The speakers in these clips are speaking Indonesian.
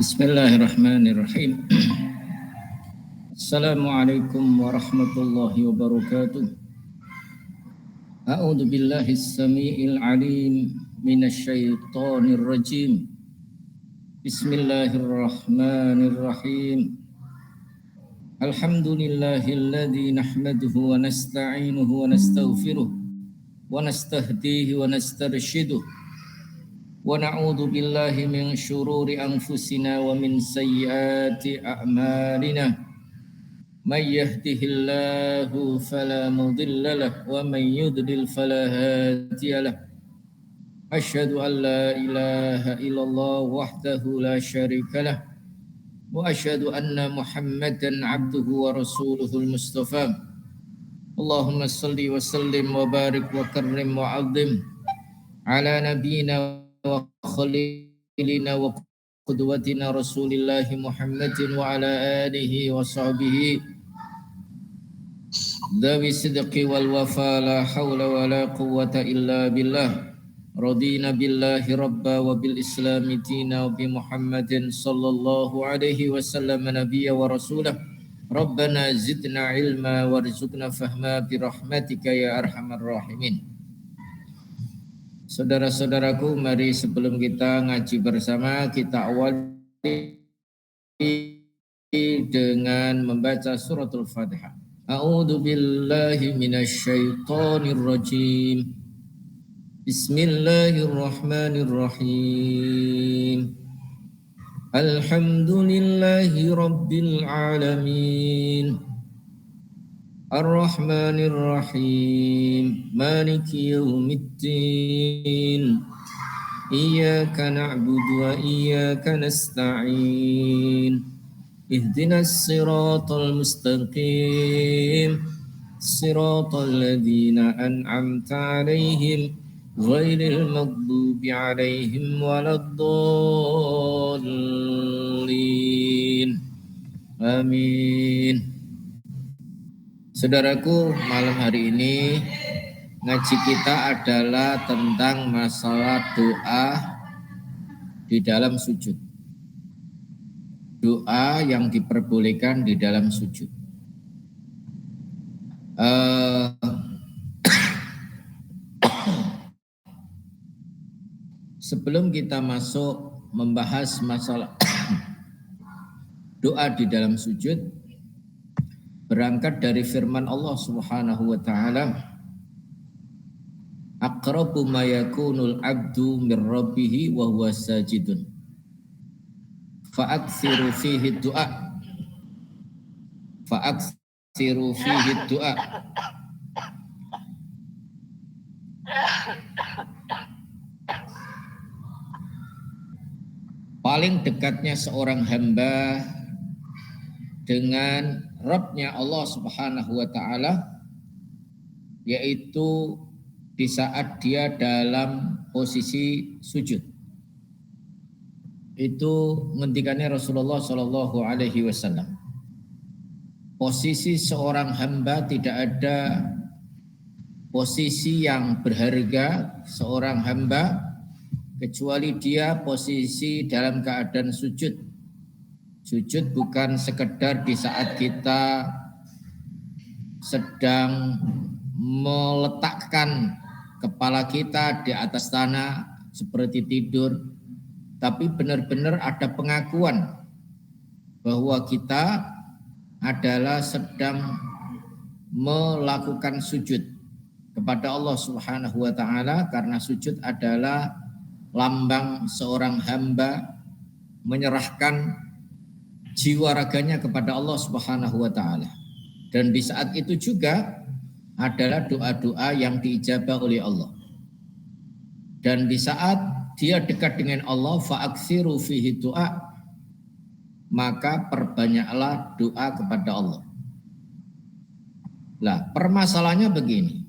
Bismillahirrahmanirrahim. Assalamualaikum warahmatullahi wabarakatuh. A'udzu billahis samiil alim minasy syaithanir rajim. Bismillahirrahmanirrahim. Alhamdulillahilladzi nahmaduhu wa nasta'inuhu wa nastaghfiruh wa nastahdihi wa nastarshiduh. Wa na'udzu billahi min syururi anfusina wa min sayyiati a'malina. May yahdihillahu fala mudilla lahu wa may yudlil fala hadiya lahu. Asyhadu an la ilaha illallah wahdahu la syarika lahu wa asyhadu anna Muhammadan 'abduhu wa rasuluhul mustafa. Allahumma shalli wa sallim wa barik wa karrim wa 'azzim ala nabiyyina wa khalilina wa qudwatina rasulillahi Muhammadin wa ala alihi wa sahbihi dhawi sidqi wal wafa la hawla wa la quwwata illa billah. Radina billahi rabba wa bil islami dina wa bi Muhammadin sallallahu alaihi wasallam nabiyya wa rasulah. Rabbana zidna ilma warzuqna fahma bi rahmatika ya arhamar rahimin. Saudara-saudaraku, mari sebelum kita ngaji bersama, kita awali dengan membaca suratul Fatihah. A'udzu billahi minasy syaithanir rajim. Bismillahirrahmanirrahim. Alhamdulillahi rabbil alamin. Ar-Rahmanir Rahim, Maliki Yaumiddin. Iyyaka na'budu wa iyyaka nasta'in. Ihdinas siratal mustaqim. Siratal ladzina an'amta 'alaihim ghairil maghdubi 'alaihim waladdallin. Amin. Saudaraku, malam hari ini ngaji kita adalah tentang masalah doa di dalam sujud. Doa yang diperbolehkan di dalam sujud. Sebelum kita masuk membahas masalah doa di dalam sujud, berangkat dari firman Allah Subhanahu wa taala, aqrabu ma yakunul 'abdu mir rabbih wa huwa sajidun fa'aksiru fihi du'a Paling dekatnya seorang hamba dengan Rabb-nya Allah Subhanahu wa taala yaitu di saat dia dalam posisi sujud. Itu ngendikannya Rasulullah sallallahu alaihi wasallam. Posisi seorang hamba tidak ada posisi yang berharga seorang hamba kecuali dia posisi dalam keadaan sujud. Sujud bukan sekedar di saat kita sedang meletakkan kepala kita di atas tanah seperti tidur, tapi benar-benar ada pengakuan bahwa kita adalah sedang melakukan sujud kepada Allah Subhanahu wa taala, karena sujud adalah lambang seorang hamba menyerahkan jiwa raganya kepada Allah Subhanahu wa taala. Dan di saat itu juga adalah doa-doa yang diijabah oleh Allah. Dan di saat dia dekat dengan Allah, fa'aksiru fihi du'a, maka perbanyaklah doa kepada Allah. Lah, permasalahannya begini.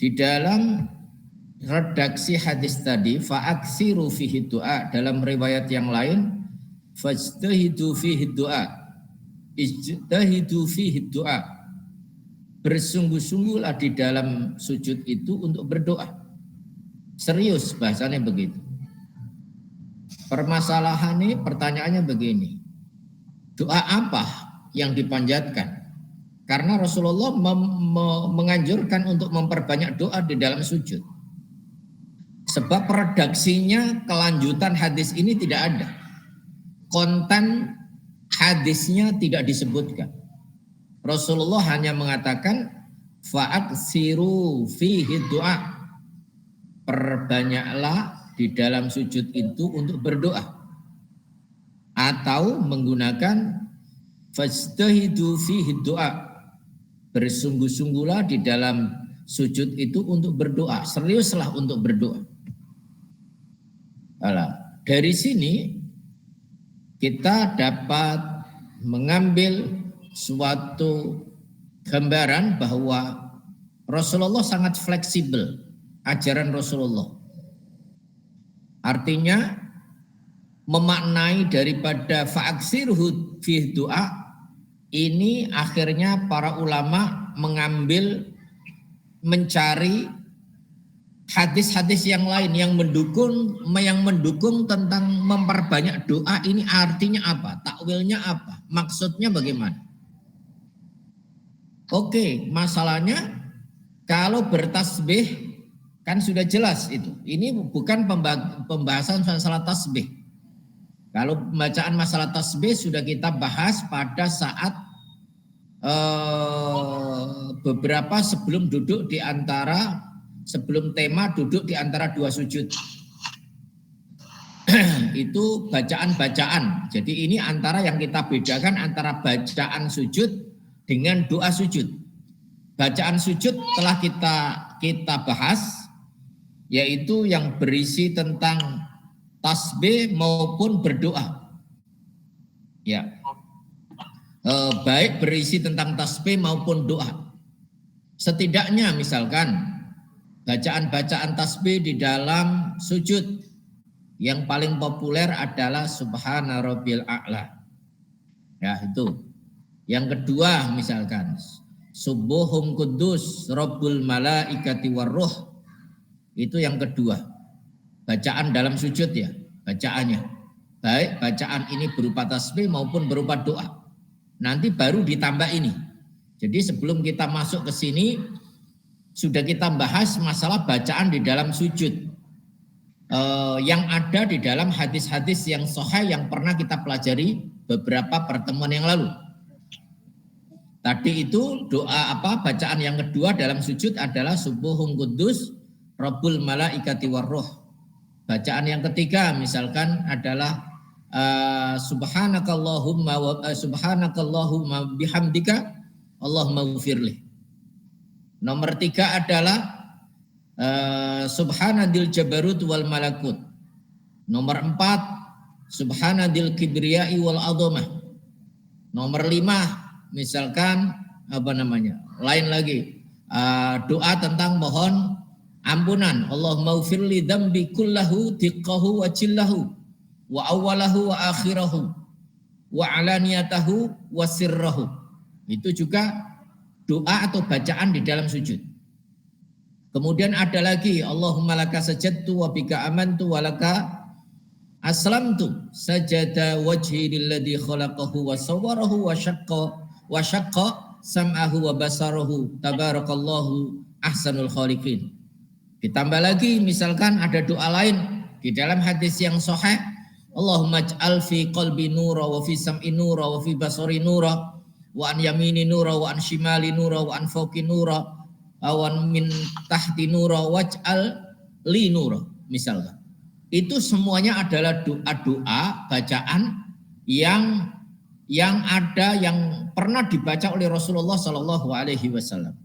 Di dalam redaksi hadis tadi, fa'aksiru fihi du'a, dalam riwayat yang lain, fajtahidu fihi du'a, ijtahidu fihi du'a, bersungguh-sungguhlah di dalam sujud itu untuk berdoa. Serius bahasanya begitu. Permasalahan ini pertanyaannya begini. Doa apa yang dipanjatkan? Karena Rasulullah menganjurkan untuk memperbanyak doa di dalam sujud. Sebab redaksinya kelanjutan hadis ini tidak ada. Konten hadisnya tidak disebutkan. Rasulullah hanya mengatakan fa'aksiru fihi doa. Perbanyaklah di dalam sujud itu untuk berdoa. Atau menggunakan fajtahidu fihi doa. Bersungguh-sungguhlah di dalam sujud itu untuk berdoa. Seriuslah untuk berdoa. Alah, dari sini kita dapat mengambil suatu gambaran bahwa Rasulullah sangat fleksibel. Ajaran Rasulullah. Artinya memaknai daripada fa'aksirhu fi doa ini akhirnya para ulama mencari hadis-hadis yang lain yang mendukung tentang memperbanyak doa ini artinya apa, takwilnya apa, maksudnya bagaimana. Oke, masalahnya kalau bertasbih kan sudah jelas itu. Ini bukan pembahasan masalah tasbih. Kalau bacaan masalah tasbih sudah kita bahas pada saat beberapa sebelum tema duduk di antara dua sujud. Itu bacaan-bacaan. Jadi ini antara yang kita bedakan antara bacaan sujud dengan doa sujud. Bacaan sujud telah kita bahas, yaitu yang berisi tentang tasbih maupun berdoa. Ya. Baik berisi tentang tasbih maupun doa. Setidaknya misalkan bacaan-bacaan tasbih di dalam sujud yang paling populer adalah Subhana Rabbil A'la. Ya, itu. Yang kedua misalkan Subuhum Kudus Rabbul Malaikati Warruh. Itu yang kedua. Bacaan dalam sujud ya, bacaannya. Baik bacaan ini berupa tasbih maupun berupa doa. Nanti baru ditambah ini. Jadi sebelum kita masuk ke sini, sudah kita bahas masalah bacaan di dalam sujud. Yang ada di dalam hadis-hadis yang sahih yang pernah kita pelajari beberapa pertemuan yang lalu. Tadi itu bacaan yang kedua dalam sujud adalah Subuhun Kudus Rabbul Malaikati Warruh. Bacaan yang ketiga misalkan adalah subhanakallahumma bihamdika Allahumma ghfirli. Nomor 3 adalah subhanadil jabarut wal malakut. Nomor 4 subhanadil kibriyai wal adhamah. Nomor 5 misalkan lain lagi doa tentang mohon ampunan. Allahumma ghfirli dzambi kullahu diqqahu wa jillahu wa awwalahu wa akhirahu wa alaniyatahu wa sirrahu. Itu juga doa atau bacaan di dalam sujud. Kemudian ada lagi Allahumma laka sajadtu wa bika amantu wa laka aslamtu sajada wajhi lilladzi khalaqahu wa sawwarahu wa syaqqa sam'ahu wa basarahu tabarakallahu ahsanul khaliqin. Ditambah lagi misalkan ada doa lain di dalam hadis yang sahih, Allahumma ij'al fi qalbi nura wa fi sam'i nura wa fi basari nura wa an yamini nura wa an shimali nura wa an fawqi nura wa an min tahti nura waj'al li nura misalkan. Itu semuanya adalah doa-doa bacaan yang ada yang pernah dibaca oleh Rasulullah Shallallahu Alaihi Wasallam.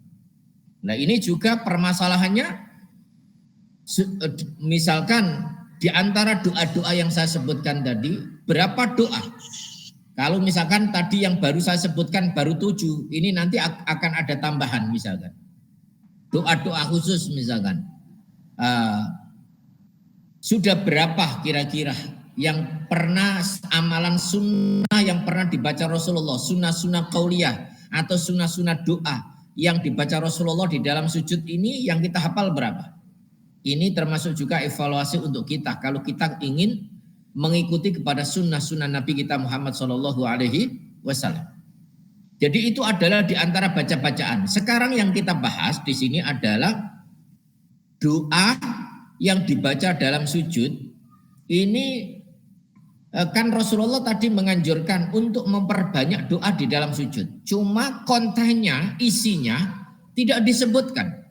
Nah ini juga permasalahannya. Misalkan di antara doa-doa yang saya sebutkan tadi, berapa doa? Kalau misalkan tadi yang baru saya sebutkan baru 7, ini nanti akan ada tambahan misalkan. Doa-doa khusus misalkan. Sudah berapa kira-kira yang pernah amalan sunnah yang pernah dibaca Rasulullah, sunnah-sunnah qauliyah atau sunnah-sunnah doa yang dibaca Rasulullah di dalam sujud ini yang kita hafal berapa? Ini termasuk juga evaluasi untuk kita. Kalau kita ingin mengikuti kepada sunnah-sunnah Nabi kita Muhammad Shallallahu Alaihi Wasallam. Jadi itu adalah di antara baca-bacaan. Sekarang yang kita bahas di sini adalah doa yang dibaca dalam sujud. Ini kan Rasulullah tadi menganjurkan untuk memperbanyak doa di dalam sujud. Cuma kontennya, isinya tidak disebutkan.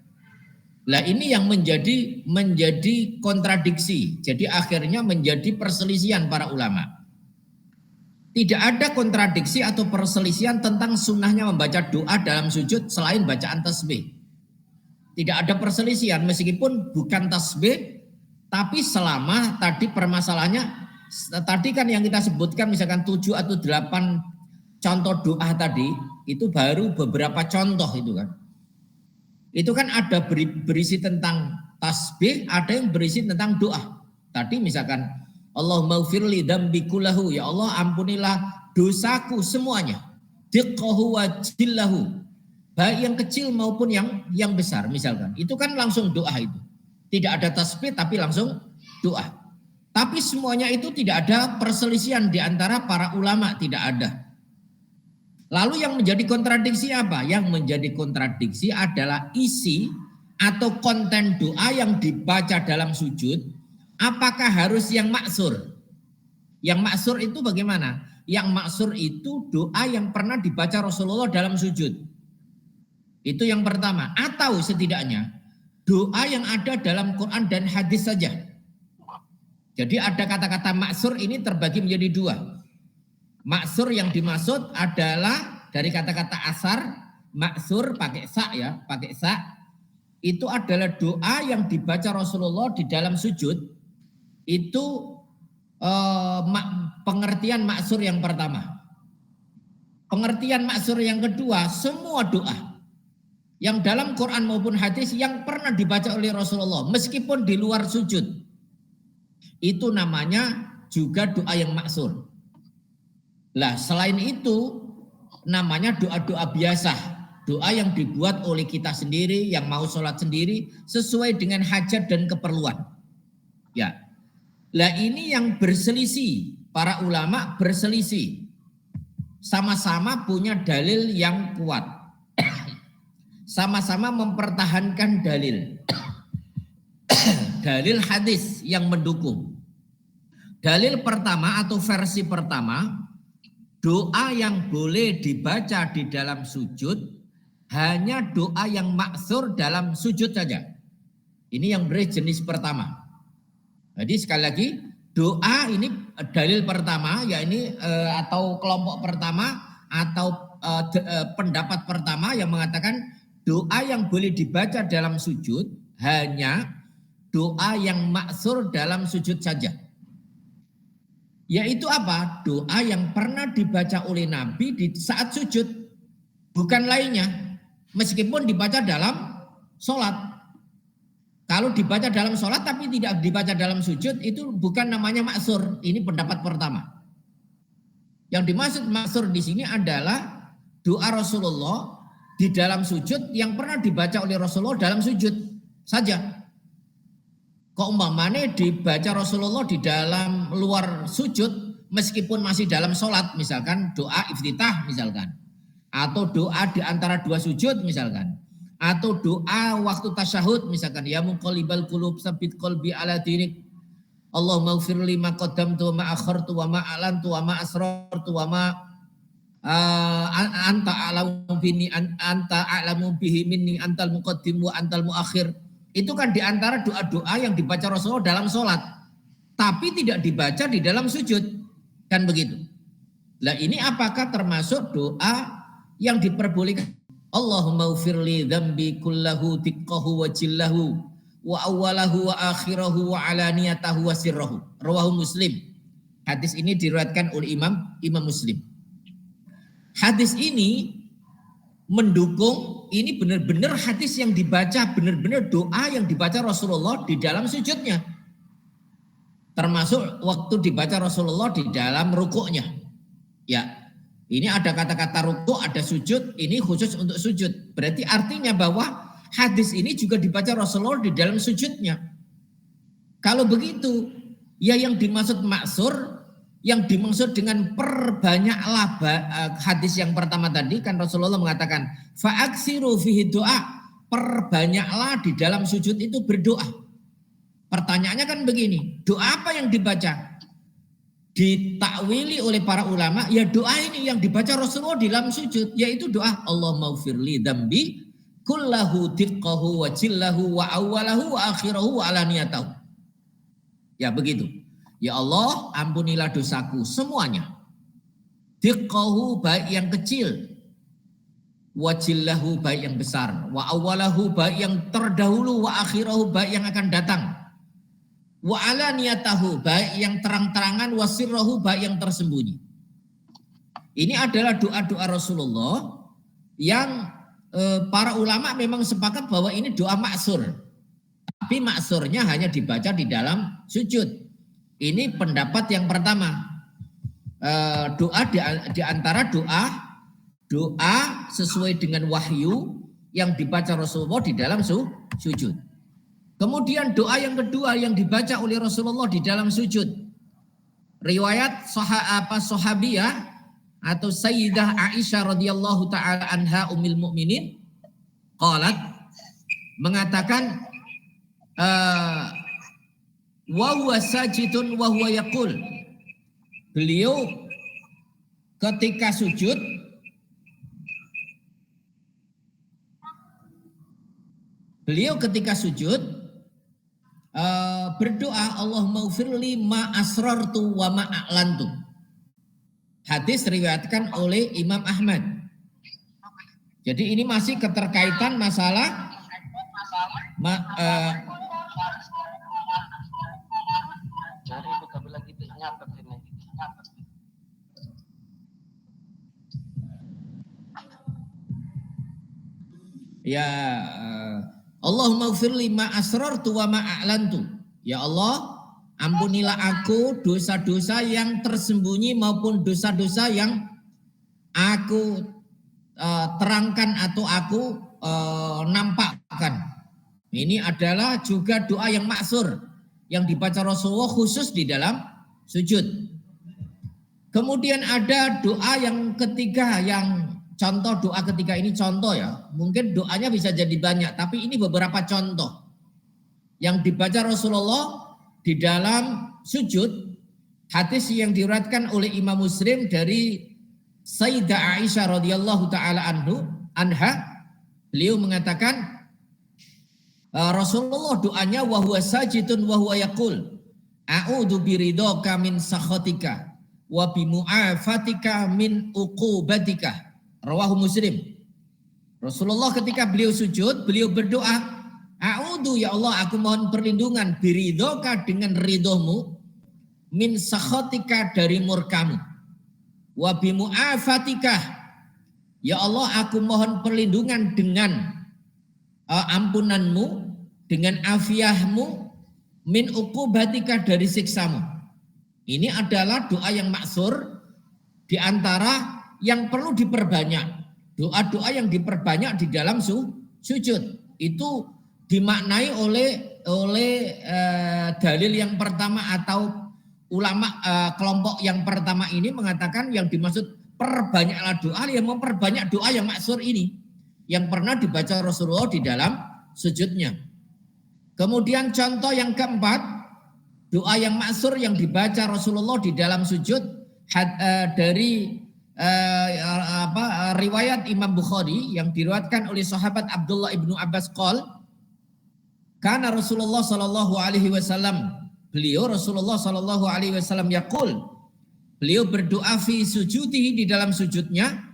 Lah ini yang menjadi kontradiksi. Jadi akhirnya menjadi perselisihan para ulama. Tidak ada kontradiksi atau perselisihan tentang sunnahnya membaca doa dalam sujud selain bacaan tasbih. Tidak ada perselisihan meskipun bukan tasbih, tapi selama tadi permasalahannya, tadi kan yang kita sebutkan misalkan 7 atau 8 contoh doa tadi, itu baru beberapa contoh itu kan. Itu kan ada berisi tentang tasbih, ada yang berisi tentang doa. Tadi misalkan Allahumma ufirli dambi kullahu, ya Allah ampunilah dosaku semuanya. Diqqahu wa jillahu, baik yang kecil maupun yang besar misalkan. Itu kan langsung doa itu. Tidak ada tasbih tapi langsung doa. Tapi semuanya itu tidak ada perselisihan di antara para ulama, tidak ada. Lalu yang menjadi kontradiksi apa? Yang menjadi kontradiksi adalah isi atau konten doa yang dibaca dalam sujud. Apakah harus yang maksur? Yang maksur itu bagaimana? Yang maksur itu doa yang pernah dibaca Rasulullah dalam sujud. Itu yang pertama. Atau setidaknya doa yang ada dalam Quran dan hadis saja. Jadi ada kata-kata maksur ini terbagi menjadi 2. Maksur yang dimaksud adalah dari kata-kata asar, maksur pakai sa ya, pakai sa. Itu adalah doa yang dibaca Rasulullah di dalam sujud. Itu pengertian maksur yang pertama. Pengertian maksur yang kedua, semua doa yang dalam Quran maupun hadis yang pernah dibaca oleh Rasulullah meskipun di luar sujud, itu namanya juga doa yang maksur. Lah selain itu namanya doa-doa biasa, doa yang dibuat oleh kita sendiri yang mau sholat sendiri sesuai dengan hajat dan keperluan. Ya. Lah ini yang berselisih, para ulama berselisih. Sama-sama punya dalil yang kuat. Sama-sama mempertahankan dalil. Dalil hadis yang mendukung. Dalil pertama atau versi pertama, doa yang boleh dibaca di dalam sujud hanya doa yang maksur dalam sujud saja. Ini yang berjenis pertama. Jadi sekali lagi doa ini dalil pertama ya ini atau kelompok pertama atau pendapat pertama yang mengatakan doa yang boleh dibaca dalam sujud hanya doa yang maksur dalam sujud saja. Yaitu apa? Doa yang pernah dibaca oleh Nabi di saat sujud, bukan lainnya. Meskipun dibaca dalam sholat. Kalau dibaca dalam sholat tapi tidak dibaca dalam sujud, itu bukan namanya maksur. Ini pendapat pertama. Yang dimaksud maksur di sini adalah doa Rasulullah di dalam sujud yang pernah dibaca oleh Rasulullah dalam sujud saja. Keumpamanya dibaca Rasulullah di dalam luar sujud meskipun masih dalam sholat, misalkan doa iftitah misalkan. Atau doa di antara 2 sujud misalkan. Atau doa waktu tasyahud misalkan ya muqallibal qulub tsabbit qalbi ala dinik. Allahumma ighfir li ma qaddamtu wa ma akhartu wa ma a'lantu wa ma asrartu wa ma anta a'lamu bihi minni antal muqaddim wa antal muakhir. Itu kan di antara doa-doa yang dibaca Rasulullah dalam sholat, tapi tidak dibaca di dalam sujud, kan begitu. Lah ini apakah termasuk doa yang diperbolehkan? Allahumma ufirli dzambi kullahu diqqahu wa jillahu wa awwalahu wa akhirahu wa alaniyatahu wa sirrahu. Rawahu Muslim. Hadis ini diriwayatkan oleh Imam Muslim. Hadis ini mendukung ini benar-benar hadis yang dibaca, benar-benar doa yang dibaca Rasulullah di dalam sujudnya. Termasuk waktu dibaca Rasulullah di dalam rukuknya. Ya. Ini ada kata-kata rukuk, ada sujud, ini khusus untuk sujud. Berarti artinya bahwa hadis ini juga dibaca Rasulullah di dalam sujudnya. Kalau begitu, Ya yang dimaksud maksur, yang dimaksud dengan perbanyaklah hadis yang pertama tadi kan Rasulullah mengatakan fa'aksiru fihi doa, perbanyaklah di dalam sujud itu berdoa. Pertanyaannya kan begini, doa apa yang dibaca? Ditakwili oleh para ulama, ya doa ini yang dibaca Rasulullah di dalam sujud, yaitu doa Allahumma ufirli dambi kullahu diqqahu wa jillahu wa awwalahu wa akhirahu wa alaniyatahu. Ya begitu. Ya Allah, ampunilah dosaku semuanya. Diqqahu baik yang kecil, wa jillahu baik yang besar, wa awwalahu baik yang terdahulu, wa akhirahu baik yang akan datang. Wa alaniyatahu baik yang terang-terangan, wa sirrahu baik yang tersembunyi. Ini adalah doa-doa Rasulullah yang para ulama memang sepakat bahwa ini doa maksur. Tapi maksurnya hanya dibaca di dalam sujud. Ini pendapat yang pertama. Doa di antara doa sesuai dengan wahyu yang dibaca Rasulullah di dalam sujud. Kemudian doa yang kedua yang dibaca oleh Rasulullah di dalam sujud. Riwayat sahabiyah atau Sayyidah Aisyah radhiyallahu taala anha ummul mukminin qalat mengatakan wa huwa sajidun wa huwa yaqul, beliau ketika sujud berdoa Allahumma ufirli ma asrartu wa ma a'lantu. Hadis diriwayatkan oleh Imam Ahmad. Jadi ini masih keterkaitan masalah Allahumma ufirli ma asrartu wa ma a'lantu. Ya Allah, ampunilah aku dosa-dosa yang tersembunyi maupun dosa-dosa yang aku terangkan atau aku nampakkan. Ini adalah juga doa yang maksur yang dibaca Rasulullah khusus di dalam sujud. Kemudian ada doa yang ketiga, yang contoh doa ketiga ini contoh ya. Mungkin doanya bisa jadi banyak, tapi ini beberapa contoh yang dibaca Rasulullah di dalam sujud. Hadis yang diriwayatkan oleh Imam Muslim dari Sayyidah Aisyah radhiyallahu taala anha, beliau mengatakan Rasulullah doanya wa huwa sajidun wa huwa yaqul a'udzu biridhaka min sakhatika wa bi mu'afatika min uqubatika. Rawahu Muslim. Rasulullah ketika beliau sujud, beliau berdoa, a'udzu ya Allah, aku mohon perlindungan biridhaka dengan ridhomu, min sakhatika dari murkamu, wa bi mu'afatika ya Allah, aku mohon perlindungan dengan ampunanmu, dengan afiahmu, min uqubatika dari siksamu. Ini adalah doa yang maksur di antara yang perlu diperbanyak. Doa-doa yang diperbanyak di dalam sujud itu dimaknai oleh dalil yang pertama atau ulama kelompok yang pertama ini mengatakan yang dimaksud perbanyaklah doa, yang memperbanyak doa yang maksur ini yang pernah dibaca Rasulullah di dalam sujudnya. Kemudian contoh yang keempat, doa yang maksur yang dibaca Rasulullah di dalam sujud dari riwayat Imam Bukhari yang diriwayatkan oleh sahabat Abdullah ibnu Abbas qol, karena Rasulullah sallallahu alaihi wasallam, Rasulullah sallallahu alaihi wasallam yaqul, beliau berdoa fi sujudihi di dalam sujudnya,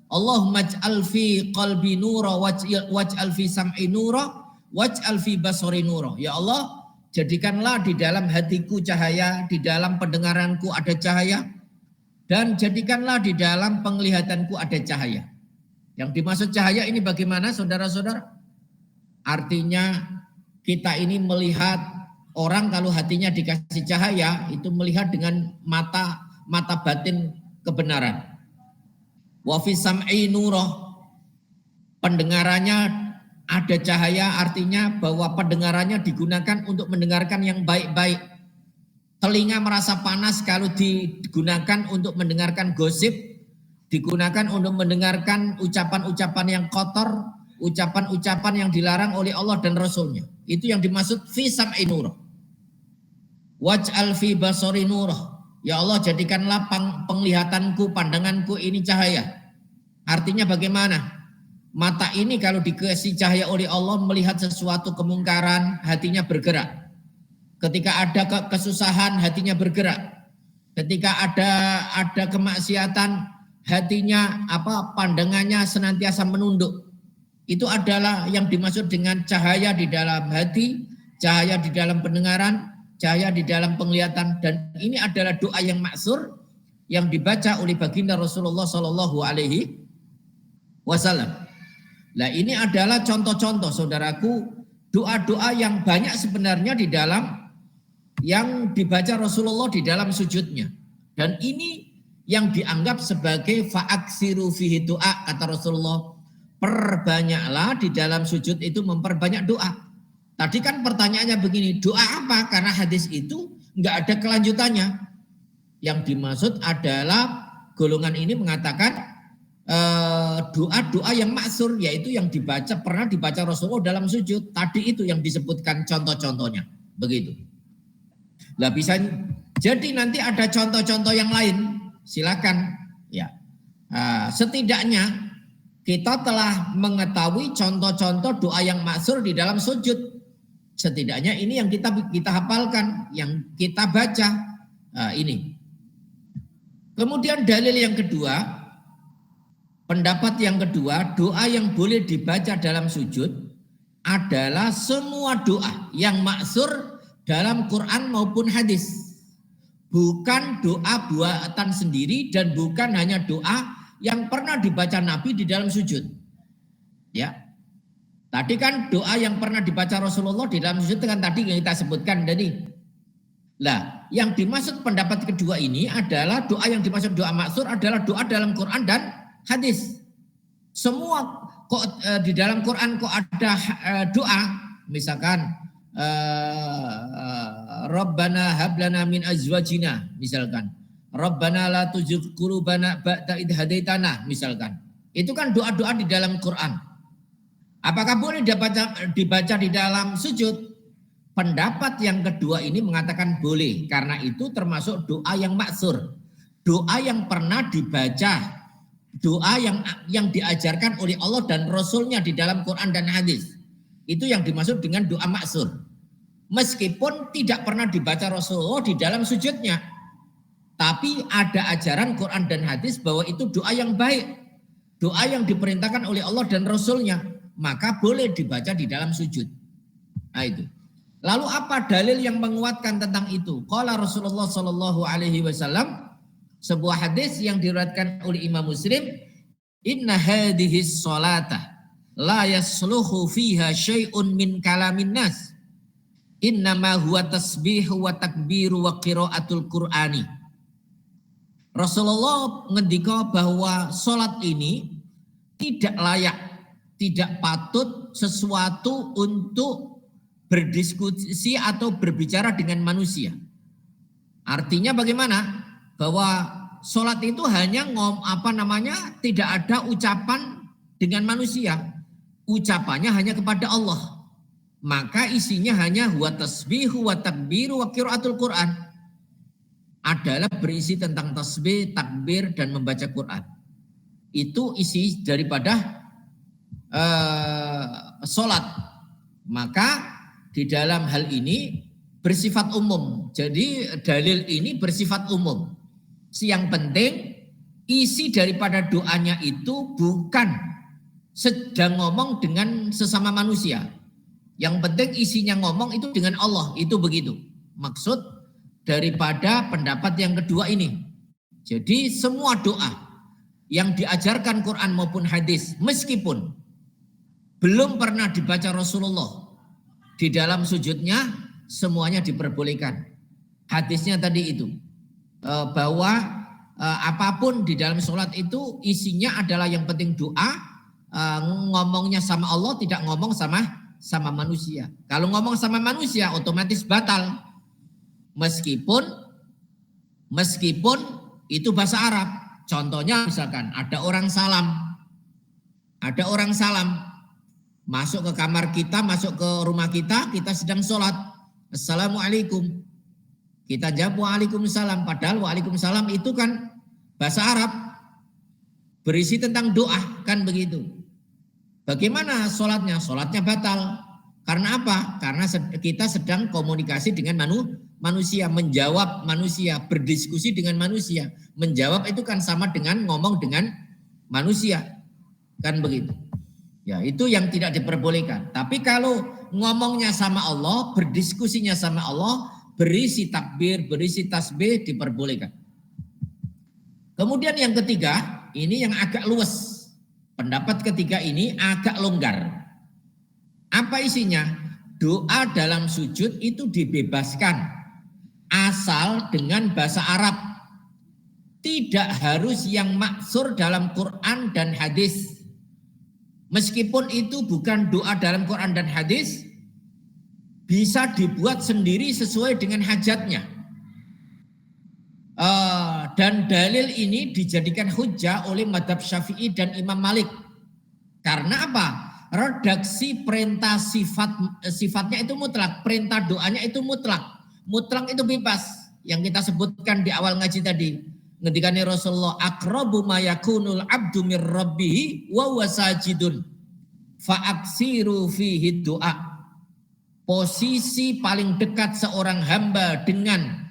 Allahumma ij'al fi qalbi nura waj'al fi sam'i nura waj'al fi basari nura. Ya Allah, jadikanlah di dalam hatiku cahaya, di dalam pendengaranku ada cahaya, dan jadikanlah di dalam penglihatanku ada cahaya. Yang dimaksud cahaya ini bagaimana saudara-saudara? Artinya kita ini melihat orang kalau hatinya dikasih cahaya itu melihat dengan mata batin kebenaran. Wa fi sam'i nurah, pendengarannya ada cahaya, artinya bahwa pendengarannya digunakan untuk mendengarkan yang baik-baik. Telinga merasa panas kalau digunakan untuk mendengarkan gosip, digunakan untuk mendengarkan ucapan-ucapan yang kotor, ucapan-ucapan yang dilarang oleh Allah dan Rasulnya. Itu yang dimaksud fi sam'i nurah. Waj'al fi basari nurah. Ya Allah, jadikanlah penglihatanku, pandanganku ini cahaya. Artinya bagaimana? Mata ini kalau dikasih cahaya oleh Allah melihat sesuatu kemungkaran, hatinya bergerak. Ketika ada kesusahan, hatinya bergerak. Ketika ada kemaksiatan, hatinya pandangannya senantiasa menunduk. Itu adalah yang dimaksud dengan cahaya di dalam hati, cahaya di dalam pendengaran, cahaya di dalam penglihatan. Dan ini adalah doa yang maksur yang dibaca oleh baginda Rasulullah Shallallahu Alaihi Wasallam. Nah, ini adalah contoh-contoh, saudaraku, doa-doa yang banyak sebenarnya di dalam yang dibaca Rasulullah di dalam sujudnya. Dan ini yang dianggap sebagai fa'aksiru fihi doa, kata Rasulullah. Perbanyaklah di dalam sujud itu, memperbanyak doa. Tadi kan pertanyaannya begini, doa apa? Karena hadis itu enggak ada kelanjutannya. Yang dimaksud adalah golongan ini mengatakan doa-doa yang maksur, yaitu yang pernah dibaca Rasulullah dalam sujud. Tadi itu yang disebutkan contoh-contohnya. Begitu. Lah bisa jadi nanti ada contoh-contoh yang lain, silakan ya. Setidaknya kita telah mengetahui contoh-contoh doa yang maksur di dalam sujud. Setidaknya ini yang kita hafalkan, yang kita baca. Ini. Kemudian dalil yang kedua, pendapat yang kedua, doa yang boleh dibaca dalam sujud adalah semua doa yang maksur dalam Quran maupun hadis. Bukan doa buatan sendiri dan bukan hanya doa yang pernah dibaca Nabi di dalam sujud. Ya. Tadi kan doa yang pernah dibaca Rasulullah di dalam sujud dengan tadi yang kita sebutkan tadi. Lah, yang dimaksud pendapat kedua ini adalah doa yang dimaksud doa maksur adalah doa dalam Quran dan hadis. Semua kok di dalam Quran kok ada doa, misalkan Rabbana hablana min azwajina, misalkan Rabbana la tuzigh qulubana ba'da idh hadaitana, misalkan. Itu kan doa-doa di dalam Quran. Apakah boleh dibaca di dalam sujud? Pendapat yang kedua ini mengatakan boleh, karena itu termasuk doa yang maksur, doa yang pernah dibaca, doa yang diajarkan oleh Allah dan Rasulnya di dalam Quran dan hadis. Itu yang dimaksud dengan doa maksur. Meskipun tidak pernah dibaca Rasulullah di dalam sujudnya, tapi ada ajaran Quran dan hadis bahwa itu doa yang baik, doa yang diperintahkan oleh Allah dan Rasulnya, maka boleh dibaca di dalam sujud. Nah itu. Lalu apa dalil yang menguatkan tentang itu? Qala Rasulullah Shallallahu Alaihi Wasallam, sebuah hadis yang diriwayatkan oleh Imam Muslim, inna hadhihi sholata la yasluhu fiha syai'un min kalamin nas, innama huwa tasbihu wa takbiru wa qiraatul Qur'ani. Rasulullah ngendika bahwa sholat ini tidak layak, tidak patut sesuatu untuk berdiskusi atau berbicara dengan manusia. Artinya bagaimana? Bahwa sholat itu hanya tidak ada ucapan dengan manusia. Ucapannya hanya kepada Allah. Maka isinya hanya huwa tasbihu wa takbiru wa qiraatul Quran. Adalah berisi tentang tasbih, takbir dan membaca Quran. Itu isi daripada sholat. Maka di dalam hal ini bersifat umum. Jadi dalil ini bersifat umum. Yang penting isi daripada doanya itu bukan sedang ngomong dengan sesama manusia. Yang penting isinya ngomong itu dengan Allah. Itu begitu. Maksud daripada pendapat yang kedua ini. Jadi semua doa yang diajarkan Quran maupun hadis, meskipun belum pernah dibaca Rasulullah di dalam sujudnya, semuanya diperbolehkan. Hadisnya tadi itu, bahwa apapun di dalam sholat itu isinya adalah yang penting doa, ngomongnya sama Allah, tidak ngomong sama manusia. Kalau ngomong sama manusia otomatis batal. Meskipun itu bahasa Arab. Contohnya misalkan ada orang salam masuk ke kamar kita, masuk ke rumah kita, kita sedang sholat. Assalamualaikum. Kita jawab waalaikumsalam. Padahal waalaikumsalam itu kan bahasa Arab. Berisi tentang doa, kan begitu. Bagaimana sholatnya? Sholatnya batal. Karena apa? Karena kita sedang komunikasi dengan manusia, menjawab manusia, berdiskusi dengan manusia. Menjawab itu kan sama dengan ngomong dengan manusia. Kan begitu. Ya, itu yang tidak diperbolehkan. Tapi kalau ngomongnya sama Allah, berdiskusinya sama Allah, berisi takbir, berisi tasbih, diperbolehkan. Kemudian yang ketiga, ini yang agak luas. Pendapat ketiga ini agak longgar. Apa isinya? Doa dalam sujud itu dibebaskan. Asal dengan bahasa Arab. Tidak harus yang maksur dalam Quran dan hadis. Meskipun itu bukan doa dalam Quran dan hadis, bisa dibuat sendiri sesuai dengan hajatnya. Dan dalil ini dijadikan hujjah oleh Madzhab Syafi'i dan Imam Malik. Karena apa? Redaksi perintah sifatnya itu mutlak, perintah doanya itu mutlak. Mutlak itu bebas. Yang kita sebutkan di awal ngaji tadi. Ngendikane Rasulullah, aqrabu ma yakunul abdu mir rabbih wa huwa sajidun fa'aksiru fihi doa. Posisi paling dekat seorang hamba dengan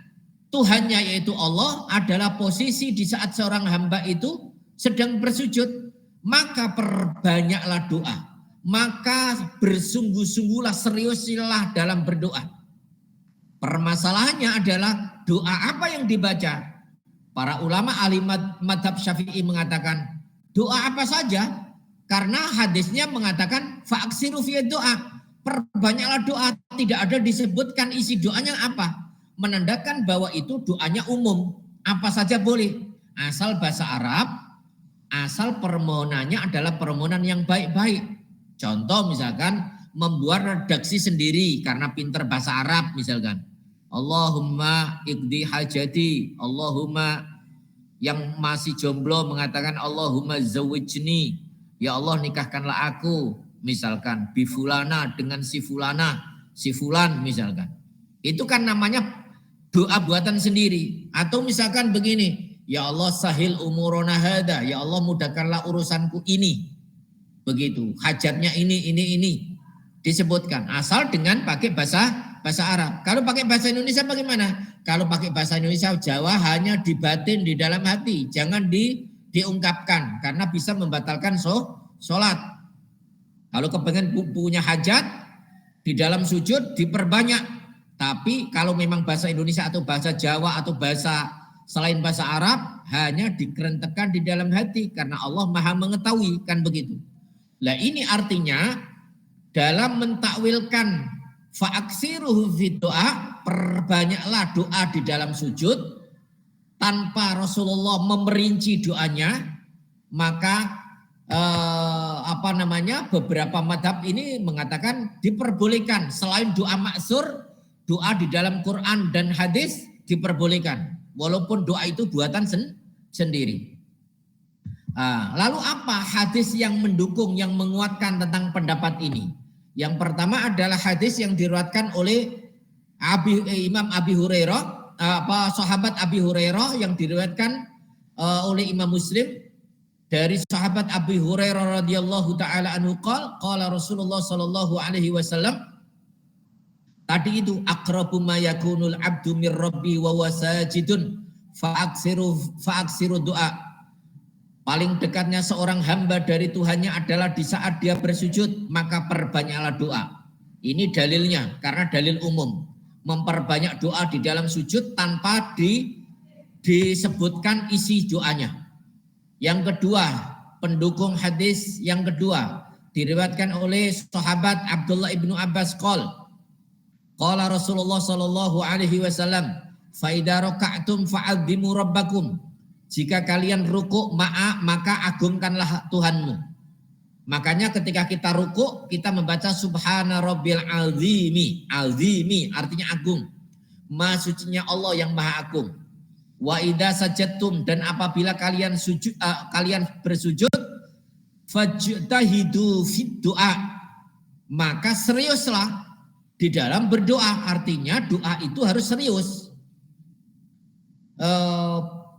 Tuhannya yaitu Allah adalah posisi di saat seorang hamba itu sedang bersujud. Maka perbanyaklah doa. Maka bersungguh-sungguhlah, seriusilah dalam berdoa. Permasalahannya adalah doa apa yang dibaca. Para ulama ahli Madzhab Syafi'i mengatakan doa apa saja. Karena hadisnya mengatakan fa'aksiru fi doa. Perbanyaklah doa. Tidak ada disebutkan isi doanya apa. Menandakan bahwa itu doanya umum. Apa saja boleh. Asal bahasa Arab, asal permohonannya adalah permohonan yang baik-baik. Contoh misalkan membuat redaksi sendiri karena pinter bahasa Arab misalkan. Allahumma iqdi hajati. Allahumma, yang masih jomblo mengatakan Allahumma zawwijni. Ya Allah nikahkanlah aku. Misalkan bifulana dengan si fulan misalkan. Itu kan namanya doa buatan sendiri. Atau misalkan begini, ya Allah sahil umurona hada, ya Allah mudahkanlah urusanku ini. Begitu, hajatnya ini disebutkan. Asal dengan pakai bahasa Arab. Kalau pakai bahasa Indonesia bagaimana? Kalau pakai bahasa Indonesia Jawa hanya dibatin di dalam hati, jangan diungkapkan karena bisa membatalkan sholat. Kalau kepengen punya hajat di dalam sujud diperbanyak. Tapi kalau memang bahasa Indonesia atau bahasa Jawa atau bahasa selain bahasa Arab hanya dikerentekan di dalam hati karena Allah Maha mengetahui, kan begitu. Lah ini artinya dalam mentakwilkan fa'aksiruhu fi doa, perbanyaklah doa di dalam sujud tanpa Rasulullah memerinci doanya, maka beberapa madhab ini mengatakan diperbolehkan selain doa maksur. Doa di dalam Quran dan hadis diperbolehkan. Walaupun doa itu buatan sendiri. Lalu apa hadis yang mendukung, yang menguatkan tentang pendapat ini? Yang pertama adalah hadis yang diriwayatkan oleh Imam Abi Hurairah, sahabat Abi Hurairah yang diriwayatkan oleh Imam Muslim dari sahabat Abi Hurairah radhiyallahu taala anhu qala Rasulullah sallallahu alaihi wasallam. Tadi itu aqrabu ma yakunul abdu mir rabbi wa huwa sajidun fa'aksiru doa. Paling dekatnya seorang hamba dari Tuhannya adalah di saat dia bersujud, maka perbanyaklah doa. Ini dalilnya karena dalil umum. Memperbanyak doa di dalam sujud tanpa disebutkan isi doanya. Yang kedua, pendukung hadis yang kedua diriwayatkan oleh sahabat Abdullah ibnu Abbas Qala Rasulullah sallallahu alaihi wasallam, fa idza raka'tum fa'azzimu rabbakum. Jika kalian rukuk maka agungkanlah Tuhanmu. Makanya ketika kita rukuk kita membaca subhana rabbil azimi. Azimi artinya agung. Maha sucinya Allah yang Maha Agung. Wa idza sajadtum, dan apabila kalian bersujud, fajtahidu fid du'a, maka seriuslah di dalam berdoa. Artinya doa itu harus serius.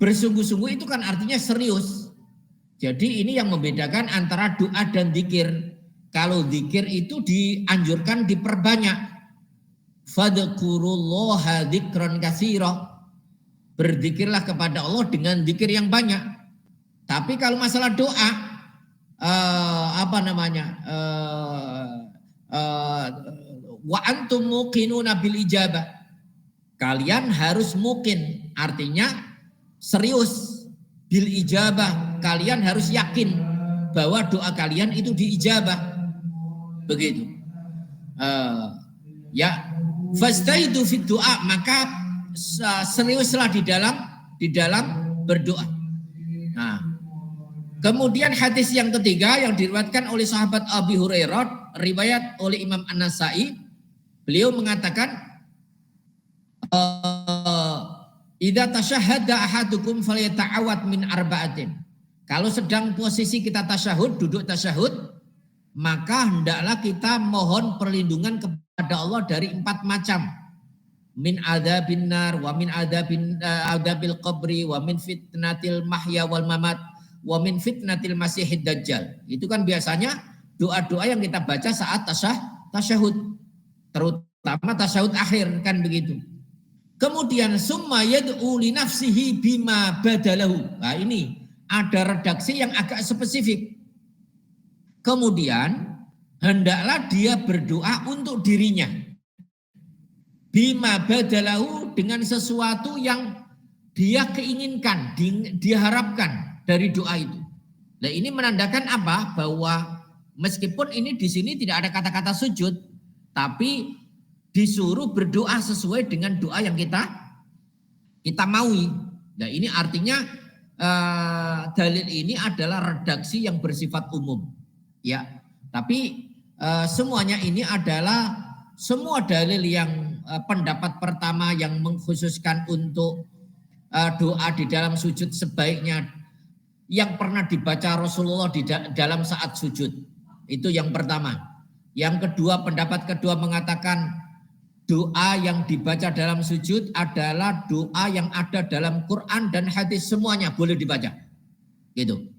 Bersungguh-sungguh itu kan artinya serius. Jadi ini yang membedakan antara doa dan zikir. Kalau zikir itu dianjurkan diperbanyak. Fadhkurullaha dzikran katsira. Berzikirlah kepada Allah dengan zikir yang banyak. Tapi kalau masalah doa, wa antum muqinuna bil ijabah. Kalian harus muqin, artinya serius. Bil ijabah, kalian harus yakin bahwa doa kalian itu diijabah. Begitu. Fastaidu fid du'a, maka seriuslah di dalam berdoa. Nah, kemudian hadis yang ketiga yang diriwayatkan oleh sahabat Abi Hurairah, riwayat oleh Imam An-Nasa'i, beliau mengatakan, idza tasyahhada ahadukum falyata'awad min arba'atin. Kalau sedang posisi kita tasyahud, duduk tasyahud, maka hendaklah kita mohon perlindungan kepada Allah dari 4 macam. Min adzabin nar, wa min adzabil qabri, wa min fitnatil mahya wal mamat, wa min fitnatil masihid dajjal. Itu kan biasanya doa-doa yang kita baca saat tasyahud, terutama tasyahud akhir, kan begitu. Kemudian summa yad'u li nafsihi bima badalahu. Nah, ini ada redaksi yang agak spesifik. Kemudian hendaklah dia berdoa untuk dirinya. Bima badalahu, dengan sesuatu yang dia keinginkan, diharapkan dari doa itu. Nah, ini menandakan apa? Bahwa meskipun ini di sini tidak ada kata-kata sujud, tapi disuruh berdoa sesuai dengan doa yang kita maui. Nah, ini artinya dalil ini adalah redaksi yang bersifat umum, ya. Tapi semuanya ini adalah semua dalil yang pendapat pertama yang mengkhususkan untuk doa di dalam sujud sebaiknya yang pernah dibaca Rasulullah di dalam saat sujud. Itu yang pertama. Yang kedua, pendapat kedua mengatakan doa yang dibaca dalam sujud adalah doa yang ada dalam Quran dan hadis, semuanya boleh dibaca. Gitu.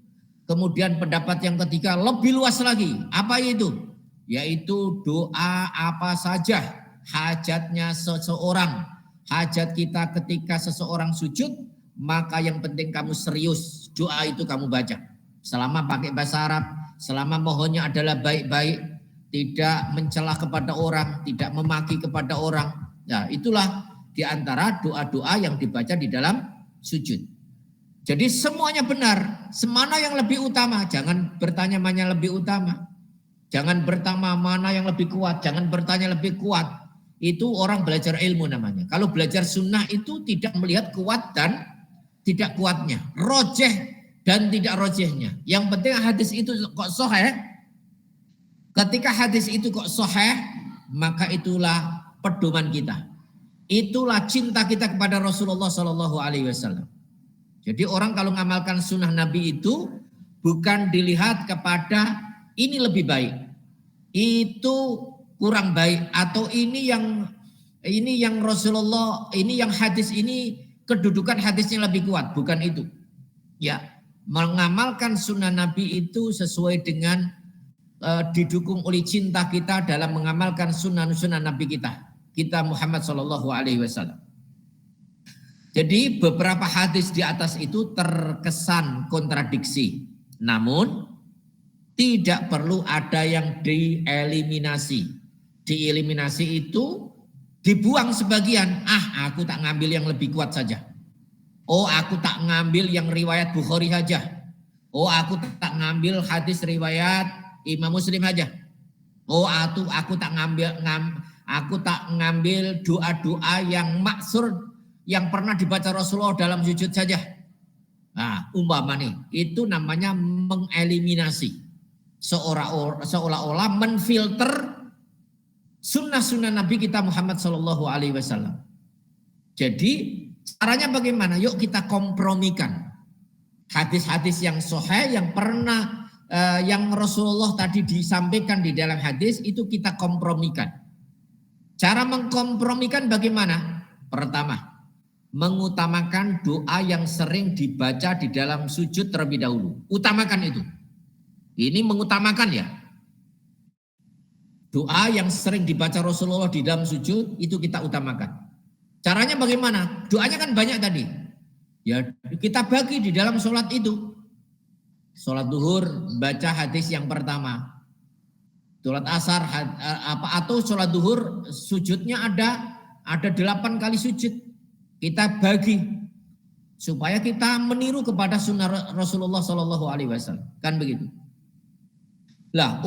Kemudian pendapat yang ketiga lebih luas lagi. Apa itu? Yaitu doa apa saja hajatnya seseorang. Hajat kita ketika seseorang sujud, maka yang penting kamu serius. Doa itu kamu baca. Selama pakai bahasa Arab, selama mohonnya adalah baik-baik, tidak mencela kepada orang, tidak memaki kepada orang. Nah, itulah diantara doa-doa yang dibaca di dalam sujud. Jadi semuanya benar. Semana yang lebih utama. Jangan bertanya mana yang lebih utama. Jangan bertanya mana yang lebih kuat. Jangan bertanya lebih kuat. Itu orang belajar ilmu namanya. Kalau belajar sunnah itu tidak melihat kuat dan tidak kuatnya. Rojeh dan tidak rojehnya. Yang penting hadis itu kok sahih. Ketika hadis itu kok sahih, maka itulah pedoman kita. Itulah cinta kita kepada Rasulullah SAW. Jadi orang kalau mengamalkan sunnah Nabi itu bukan dilihat kepada ini lebih baik, itu kurang baik, atau ini yang Rasulullah, ini yang hadis ini kedudukan hadisnya lebih kuat, bukan itu. Ya, mengamalkan sunnah Nabi itu sesuai dengan didukung oleh cinta kita dalam mengamalkan sunnah-sunnah Nabi kita Muhammad SAW. Jadi beberapa hadis di atas itu terkesan kontradiksi, namun tidak perlu ada yang dieliminasi. Dieliminasi itu dibuang sebagian. Aku tak ngambil yang lebih kuat saja. Aku tak ngambil yang riwayat Bukhari saja. Aku tak ngambil hadis riwayat Imam Muslim saja. Aku tak ngambil doa-doa yang maksur yang pernah dibaca Rasulullah dalam sujud saja. Nah, umpama nih, itu namanya mengeliminasi. Seolah-olah menfilter sunnah-sunnah Nabi kita Muhammad SAW. Jadi caranya bagaimana? Yuk kita kompromikan hadis-hadis yang sahih yang pernah yang Rasulullah tadi disampaikan di dalam hadis itu kita kompromikan. Cara mengkompromikan bagaimana? Pertama, mengutamakan doa yang sering dibaca di dalam sujud terlebih dahulu. Utamakan itu. Ini mengutamakan ya. Doa yang sering dibaca Rasulullah di dalam sujud itu kita utamakan. Caranya bagaimana? Doanya kan banyak tadi. Ya kita bagi di dalam sholat itu. Sholat duhur baca hadis yang pertama. Sholat asar atau sholat duhur sujudnya ada 8 kali sujud. Kita bagi supaya kita meniru kepada sunnah Rasulullah SAW. Kan begitu. Lah,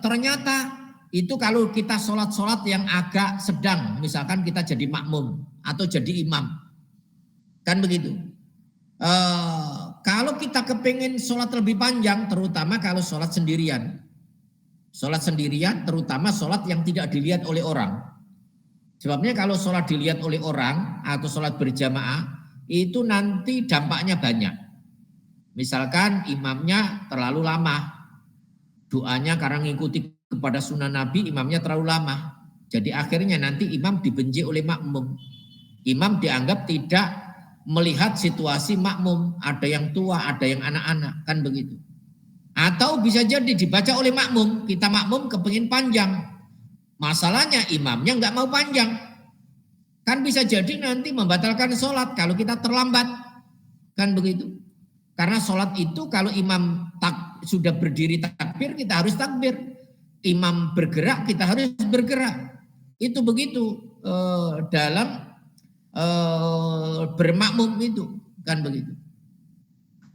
ternyata itu kalau kita sholat yang agak sedang, misalkan kita jadi makmum atau jadi imam, kan begitu. Kalau kita kepingin sholat lebih panjang, terutama kalau sholat sendirian, terutama sholat yang tidak dilihat oleh orang. Sebabnya kalau sholat dilihat oleh orang atau sholat berjamaah, itu nanti dampaknya banyak. Misalkan imamnya terlalu lama, doanya karena ngikuti kepada sunnah Nabi, imamnya terlalu lama. Jadi akhirnya nanti imam dibenci oleh makmum. Imam dianggap tidak melihat situasi makmum, ada yang tua, ada yang anak-anak, kan begitu. Atau bisa jadi dibaca oleh makmum, kita makmum kepingin panjang. Masalahnya imamnya nggak mau panjang. Kan bisa jadi nanti membatalkan sholat kalau kita terlambat. Kan begitu. Karena sholat itu kalau imam sudah berdiri takbir, kita harus takbir. Imam bergerak, kita harus bergerak. Itu begitu dalam bermakmum itu. Kan begitu.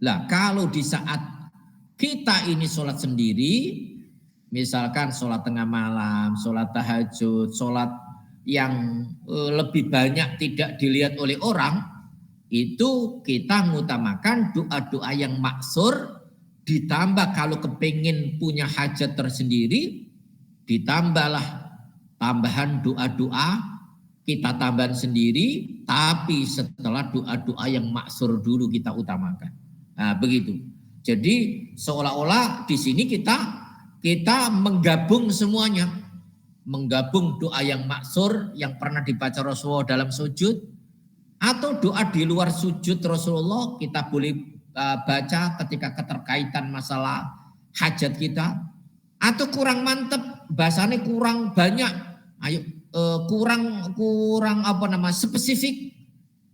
Lah kalau di saat kita ini sholat sendiri, misalkan sholat tengah malam, sholat tahajud, sholat yang lebih banyak tidak dilihat oleh orang, itu kita mengutamakan doa-doa yang maksur, ditambah kalau kepingin punya hajat tersendiri, ditambahlah tambahan doa-doa, kita tambahan sendiri, tapi setelah doa-doa yang maksur dulu kita utamakan. Nah, begitu. Jadi seolah-olah di sini kita menggabung semuanya. Menggabung doa yang maksur yang pernah dibaca Rasulullah dalam sujud. Atau doa di luar sujud Rasulullah kita boleh baca ketika keterkaitan masalah hajat kita. Atau kurang mantep, bahasanya kurang banyak. Ayo kurang spesifik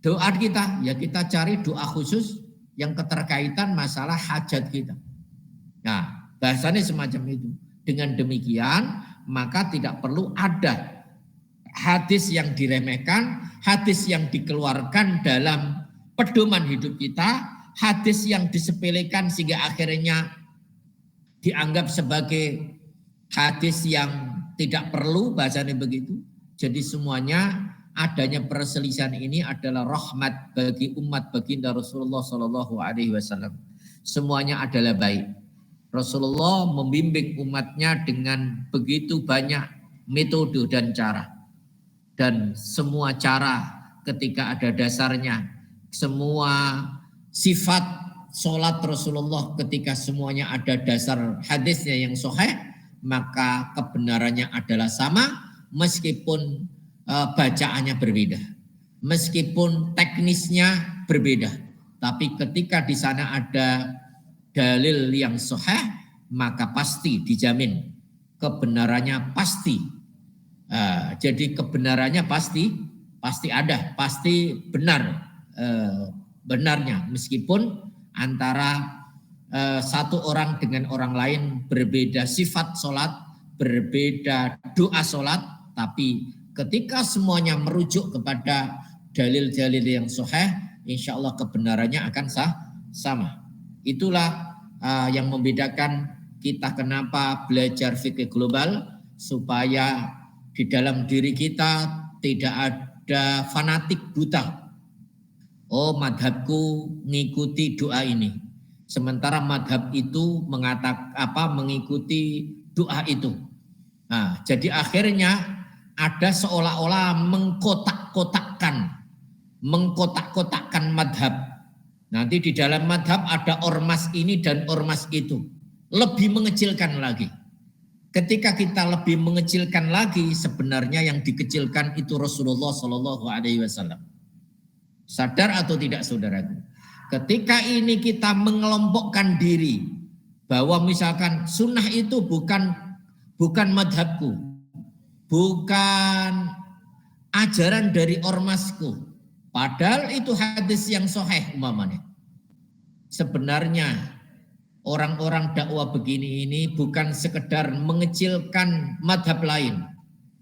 doa kita. Ya kita cari doa khusus yang keterkaitan masalah hajat kita. Nah, bahasanya semacam itu. Dengan demikian, maka tidak perlu ada hadis yang diremehkan, hadis yang dikeluarkan dalam pedoman hidup kita, hadis yang disepelekan sehingga akhirnya dianggap sebagai hadis yang tidak perlu, bahasanya begitu. Jadi semuanya adanya perselisihan ini adalah rahmat bagi umat baginda Rasulullah SAW. Semuanya adalah baik. Rasulullah membimbing umatnya dengan begitu banyak metode dan cara. Dan semua cara ketika ada dasarnya, semua sifat sholat Rasulullah ketika semuanya ada dasar hadisnya yang sahih, maka kebenarannya adalah sama meskipun bacaannya berbeda, meskipun teknisnya berbeda, tapi ketika di sana ada dalil yang sahih, maka pasti dijamin kebenarannya pasti. Jadi kebenarannya pasti ada, pasti benar benarnya, meskipun antara satu orang dengan orang lain berbeda sifat sholat, berbeda doa sholat, tapi ketika semuanya merujuk kepada dalil-dalil yang sahih, insya Allah kebenarannya akan sama. Itulah yang membedakan kita kenapa belajar fikih global, supaya di dalam diri kita tidak ada fanatik buta. Oh, madhabku ngikuti doa ini, sementara madhab itu mengikuti doa itu. Nah, jadi akhirnya ada seolah-olah mengkotak-kotakkan mengkotak-kotakkan madhab. Nanti di dalam madhab ada ormas ini dan ormas itu. Lebih mengecilkan lagi. Ketika kita lebih mengecilkan lagi, sebenarnya yang dikecilkan itu Rasulullah Shallallahu Alaihi Wasallam. Sadar atau tidak, saudaraku? Ketika ini kita mengelompokkan diri bahwa misalkan sunnah itu bukan madhabku, bukan ajaran dari ormasku, padahal itu hadis yang sahih umpamanya. Sebenarnya orang-orang dakwah begini ini bukan sekedar mengecilkan madhab lain,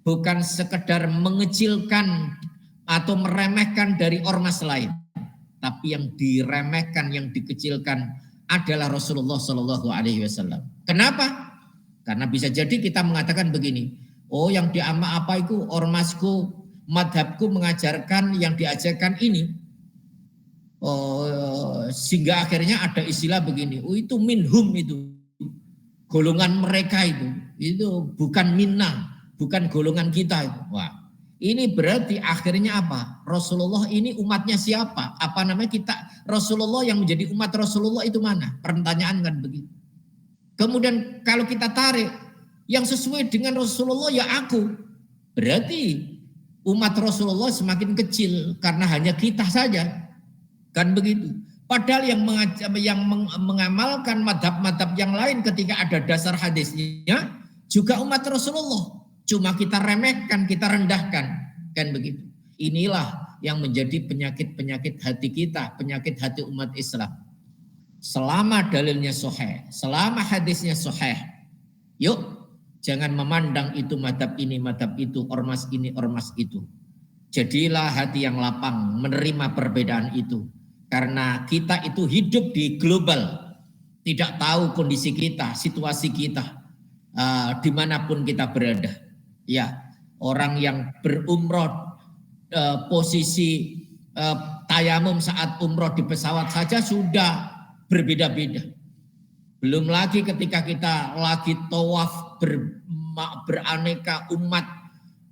bukan sekedar mengecilkan atau meremehkan dari ormas lain, tapi yang diremehkan, yang dikecilkan adalah Rasulullah Shallallahu Alaihi Wasallam. Kenapa? Karena bisa jadi kita mengatakan begini, oh yang apa itu ormasku, madhabku mengajarkan yang diajarkan ini. Sehingga akhirnya ada istilah begini, oh itu minhum, itu golongan mereka, itu bukan minna, bukan golongan kita itu. Wah, ini berarti akhirnya apa? Rasulullah ini umatnya siapa? Apa namanya kita? Rasulullah yang menjadi umat Rasulullah itu mana? Pertanyaan kan begitu. Kemudian kalau kita tarik yang sesuai dengan Rasulullah ya aku. Berarti umat Rasulullah semakin kecil karena hanya kita saja. Kan begitu. Padahal yang mengamalkan madhab-madhab yang lain ketika ada dasar hadisnya juga umat Rasulullah. Cuma kita remehkan, kita rendahkan. Kan begitu. Inilah yang menjadi penyakit-penyakit hati kita, penyakit hati umat Islam. Selama dalilnya sahih, selama hadisnya sahih, yuk jangan memandang itu madhab ini, madhab itu, ormas ini, ormas itu. Jadilah hati yang lapang menerima perbedaan itu. Karena kita itu hidup di global, tidak tahu kondisi kita, situasi kita, dimanapun kita berada. Ya, orang yang berumroh, posisi tayamum saat umroh di pesawat saja sudah berbeda-beda. Belum lagi ketika kita lagi tawaf beraneka umat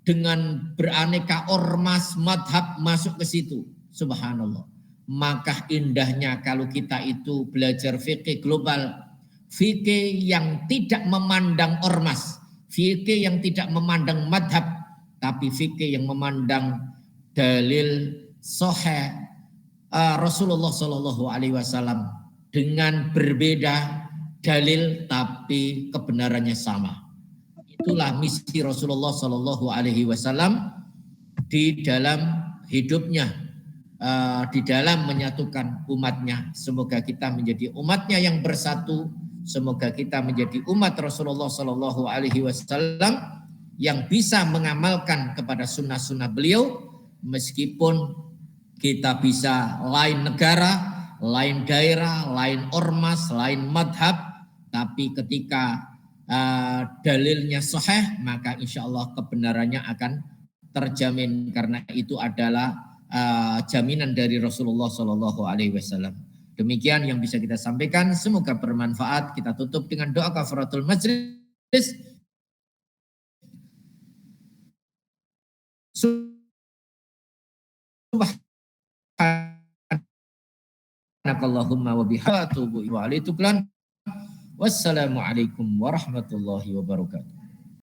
dengan beraneka ormas, madhab masuk ke situ. Subhanallah. Maka indahnya kalau kita itu belajar fikih global, fikih yang tidak memandang ormas, fikih yang tidak memandang madhab, tapi fikih yang memandang dalil sahih Rasulullah Shallallahu Alaihi Wasallam dengan berbeda dalil tapi kebenarannya sama. Itulah misi Rasulullah Shallallahu Alaihi Wasallam di dalam hidupnya. Di dalam menyatukan umatnya. Semoga kita menjadi umatnya yang bersatu. Semoga kita menjadi umat Rasulullah Shallallahu Alaihi Wasallam yang bisa mengamalkan kepada sunnah-sunnah beliau, meskipun kita bisa lain negara, lain daerah, lain ormas, lain madhab, tapi ketika dalilnya sahih, maka insya Allah kebenarannya akan terjamin, karena itu adalah jaminan dari Rasulullah Shallallahu Alaihi Wasallam. Demikian yang bisa kita sampaikan. Semoga bermanfaat. Kita tutup dengan doa kafaratul majlis. Subhanakallahumma wa bihamdika atubu ilaik. Wassalamualaikum warahmatullahi wabarakatuh.